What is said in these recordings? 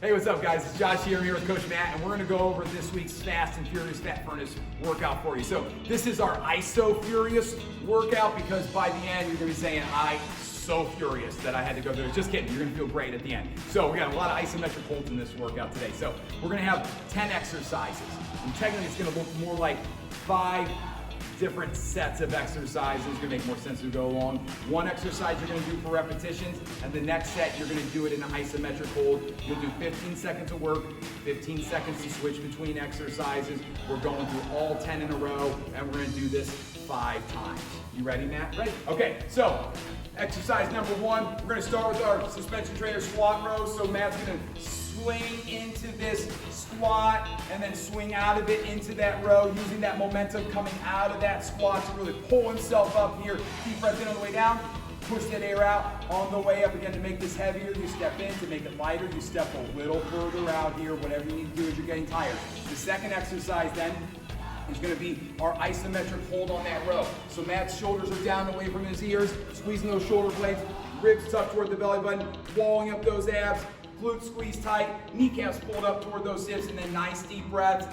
Hey, what's up, guys? It's Josh here. I'm here with Coach Matt, and we're going to go over this week's Fast and Furious Fat Furnace workout for you. So this is our Iso Furious workout because by the end, you're going to be saying, I'm so furious that I had to go through it. Just kidding. You're going to feel great at the end. So we got a lot of isometric holds in this workout today. So we're going to have 10 exercises. And technically, it's going to look more like 5 different sets of exercises. It's gonna make more sense as we go along. One exercise you're gonna do for repetitions, and the next set you're gonna do it in an isometric hold. You'll do 15 seconds of work, 15 seconds to switch between exercises. We're going through all 10 in a row, and we're gonna do this 5 times. You ready, Matt? Ready? Okay, so exercise number 1, we're gonna start with our suspension trainer squat row. So Matt's gonna swing into this squat and then swing out of it into that row, using that momentum coming out of that squat to really pull himself up here. Deep breath in on the way down, push that air out on the way up. Again, to make this heavier, you step in. To make it lighter, you step a little further out here. Whatever you need to do as you're getting tired. The second exercise then is going to be our isometric hold on that row. So Matt's shoulders are down away from his ears, squeezing those shoulder blades, ribs tucked toward the belly button, walling up those abs, glutes squeezed tight, kneecaps pulled up toward those hips, and then nice deep breaths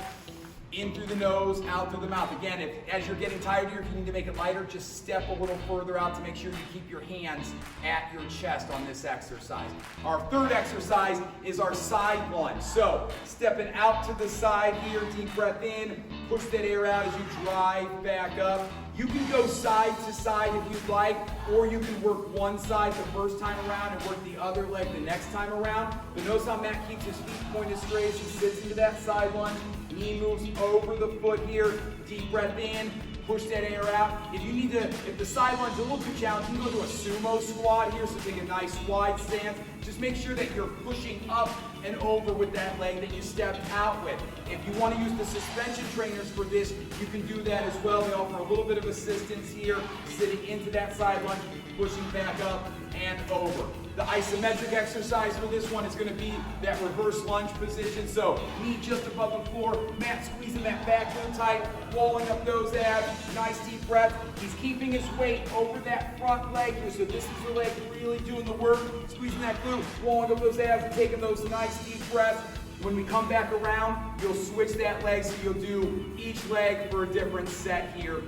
in through the nose, out through the mouth. Again, as you're getting tired here, if you need to make it lighter, just step a little further out to make sure you keep your hands at your chest on this exercise. Our third exercise is our side lunge. So stepping out to the side here, deep breath in, push that air out as you drive back up. You can go side to side if you'd like, or you can work one side the first time around and work the other leg the next time around. But notice how Matt keeps his feet pointed straight as he sits into that side lunge. Knee moves over the foot here. Deep breath in, push that air out. If the side lunge is a little too challenging, you can go to a sumo squat here, so take a nice wide stance. Just make sure that you're pushing up and over with that leg that you stepped out with. If you want to use the suspension trainers for this, you can do that as well. They offer a little bit of assistance here, sitting into that side lunge, pushing back up and over. The isometric exercise for this one is going to be that reverse lunge position. So knee just above the floor, Matt squeezing that back glute tight, walling up those abs, nice deep breath. He's keeping his weight over that front leg here, so this is the leg really doing the work, squeezing that glute, walling up those abs and taking those nice deep breaths. When we come back around, you'll switch that leg, so you'll do each leg for a different set here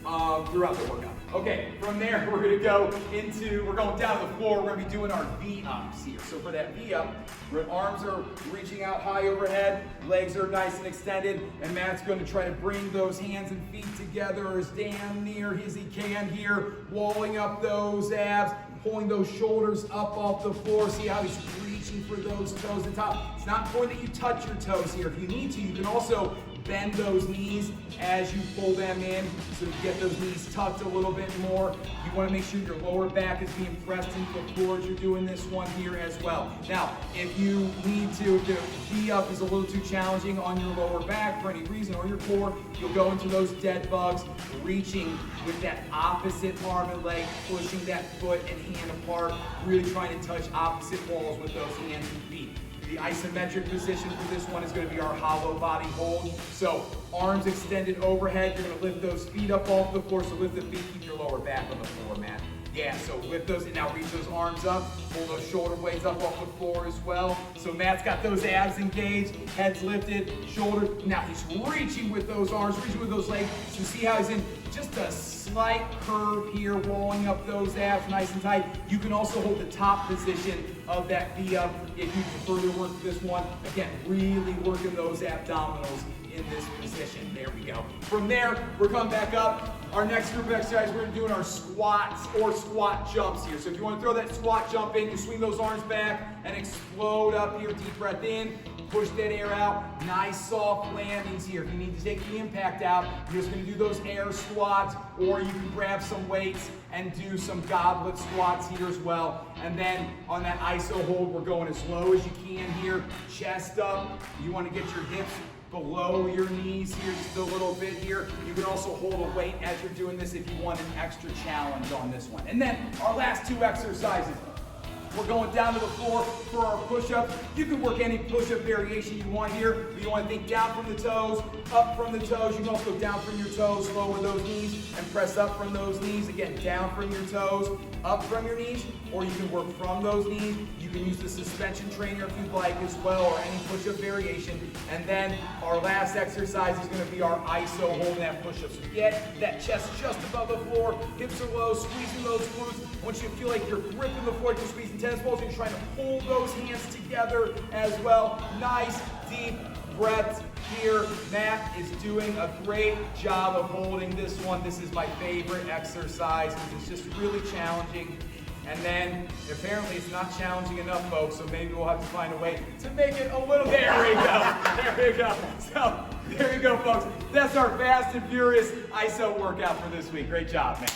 throughout the workout. Okay, from there we're going down to the floor. We're going to be doing our V-ups here. So for that V-up, arms are reaching out high overhead, legs are nice and extended, and Matt's going to try to bring those hands and feet together as damn near as he can here, walling up those abs, pulling those shoulders up off the floor. See how he's reaching for those toes at the top. It's not important that you touch your toes here. If you need to, you can also bend those knees as you pull them in, so you get those knees tucked a little bit more. You want to make sure your lower back is being pressed into the floor as you're doing this one here as well. Now, if you need to, if the V-up is a little too challenging on your lower back for any reason, or your core, you'll go into those dead bugs, reaching with that opposite arm and leg, pushing that foot and hand apart, really trying to touch opposite walls with those hands and feet. The isometric position for this one is going to be our hollow body hold. So arms extended overhead. You're going to lift those feet up off the floor. So lift the feet, keep your lower back on the floor, Matt. Yeah, so lift those and now reach those arms up. Pull those shoulder blades up off the floor as well. So Matt's got those abs engaged, head's lifted, shoulders. Now he's reaching with those arms, reaching with those legs. So see how he's in just a slight curve here, rolling up those abs nice and tight. You can also hold the top position of that V-up if you prefer to work this one. Again, really working those abdominals in this position. There we go. From there, we're coming back up. Our next group of exercises, we're doing our squats or squat jumps here. So if you want to throw that squat jump in, you swing those arms back and explode up here. Deep breath in, push that air out. Nice soft landings here. If you need to take the impact out, you're just going to do those air squats, or you can grab some weights and do some goblet squats here as well. And then on that iso hold, we're going as low as you can here. Chest up. You want to get your hips below your knees here just a little bit here. You can also hold a weight as you're doing this if you want an extra challenge on this one. And then our last 2 exercises. We're going down to the floor for our push-ups. You can work any push-up variation you want here, but you want to think down from the toes, up from the toes. You can also go down from your toes, lower those knees, and press up from those knees. Again, down from your toes, up from your knees, or you can work from those knees. You can use the suspension trainer if you'd like as well, or any push-up variation. And then our last exercise is going to be our ISO holding that push-up. So get that chest just above the floor, hips are low, squeezing those glutes. Once you feel like you're gripping the floor, you're squeezing tennis balls, you're trying to hold those hands together as well. Nice, deep breaths here. Matt is doing a great job of holding this one. This is my favorite exercise because it's just really challenging. And then apparently it's not challenging enough, folks, so maybe we'll have to find a way to make it a little, there we go, there we go. So there you go, folks. That's our fast and furious ISO workout for this week. Great job, man.